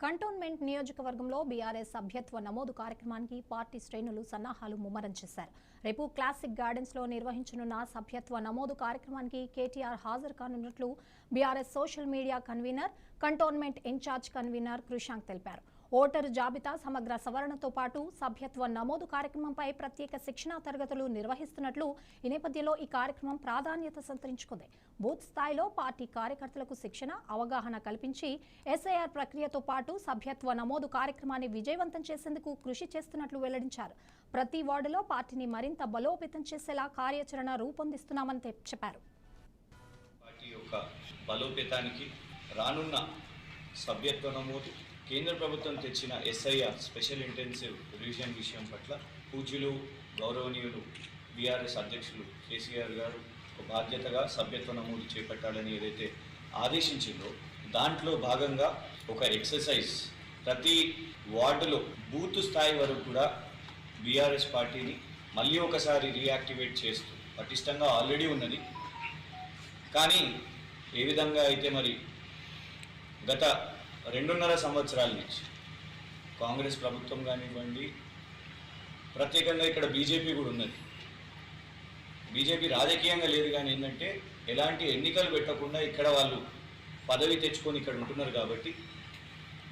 Cantonment నియోజకవర్గంలో BRS సభ్యత్వ నమోదు కార్యక్రమానికి పార్టీ శ్రేణులు సన్నాహాలు ముమ్మరం చేశారు. రేపు క్లాసిక్ గార్డెన్స్ లో నిర్వహించనున్న సభ్యత్వ నమోదు కార్యక్రమానికి కేటీఆర్ హాజరు కానున్నట్లు BRS social media convenor, cantonment incharge convenor Krishank తెలిపారు. ఓటరు జాబితా సమగ్ర సవరణతో పాటు సభ్యత్వ నమోదు కార్యక్రమంపై ప్రత్యేక శిక్షణా తరగతులు నిర్వహిస్తున్నట్లు ఈ నేపథ్యంలో ఈ కార్యక్రమం ప్రాధాన్యత సంతరించుకుంది. బూత్ స్థాయిలో పార్టీ కార్యకర్తలకు శిక్షణ, అవగాహన కల్పించి ఎస్ఐఆర్ ప్రక్రియతో పాటు సభ్యత్వ నమోదు కార్యక్రమాన్ని విజయవంతం చేసేందుకు కృషి చేస్తున్నట్లు వెల్లడించారు. ప్రతి వార్డులో పార్టీని మరింత బలోపేతం చేసేలా కార్యాచరణ రూపొందిస్తున్నామని చెప్పారు. పార్టీ యొక్క బలోపేతానికి రానున్న సభ్యత్వ నమోదు, కేంద్ర ప్రభుత్వం తెచ్చిన ఎస్ఐఆర్ స్పెషల్ ఇంటెన్సివ్ రివిజన్ విషయం పట్ల పూజ్యులు గౌరవనీయులు బీఆర్ఎస్ అధ్యక్షులు కేసీఆర్ గారు ఒక బాధ్యతగా సభ్యత్వ నమోదు చేపట్టాలని ఏదైతే ఆదేశించిందో దాంట్లో భాగంగా ఒక ఎక్సర్సైజ్ ప్రతి వార్డులో బూత్ స్థాయి వరకు కూడా బీఆర్ఎస్ పార్టీని మళ్ళీ ఒకసారి రీయాక్టివేట్ చేస్తూ పటిష్టంగా ఆల్రెడీ ఉన్నది. కానీ ఏ విధంగా అయితే మరి గత 2.5 సంవత్సరాల నుంచి కాంగ్రెస్ ప్రభుత్వం కానివ్వండి, ప్రత్యేకంగా ఇక్కడ బీజేపీ కూడా ఉన్నది. బీజేపీ రాజకీయంగా లేదు, కానీ ఏంటంటే ఎలాంటి ఎన్నికలు పెట్టకుండా ఇక్కడ వాళ్ళు పదవి తెచ్చుకొని ఇక్కడ ఉంటున్నారు. కాబట్టి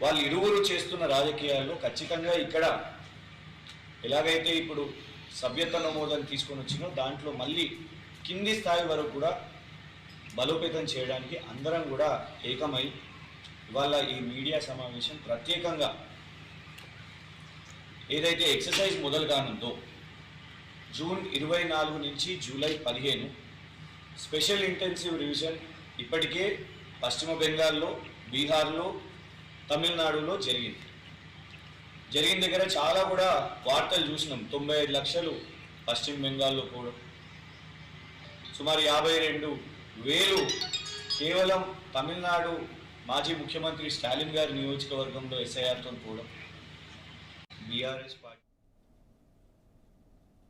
వాళ్ళు ఇరువురు చేస్తున్న రాజకీయాల్లో ఖచ్చితంగా ఇక్కడ ఎలాగైతే ఇప్పుడు సభ్యత్వ నమోదని తీసుకొని వచ్చినో దాంట్లో మళ్ళీ కింది స్థాయి వరకు కూడా బలోపేతం చేయడానికి అందరం కూడా ఏకమై ఇవాళ ఈ మీడియా సమావేశం ప్రత్యేకంగా ఏదైతే ఎక్సర్సైజ్ మొదలు కానుందో జూన్ 24 నుంచి జూలై 15 స్పెషల్ ఇంటెన్సివ్ రివిజన్ ఇప్పటికే పశ్చిమ బెంగాల్లో, బీహార్లో, తమిళనాడులో జరిగిన దగ్గర చాలా కూడా వార్తలు చూసినాం. 95 లక్షలు పశ్చిమ బెంగాల్లో పోవడం, సుమారు 52,000 కేవలం తమిళనాడు మాజీ ముఖ్యమంత్రి స్టాలిన్ గారి నియోజకవర్గంలో ఎస్ఐఆర్తో పోవడం. BRS party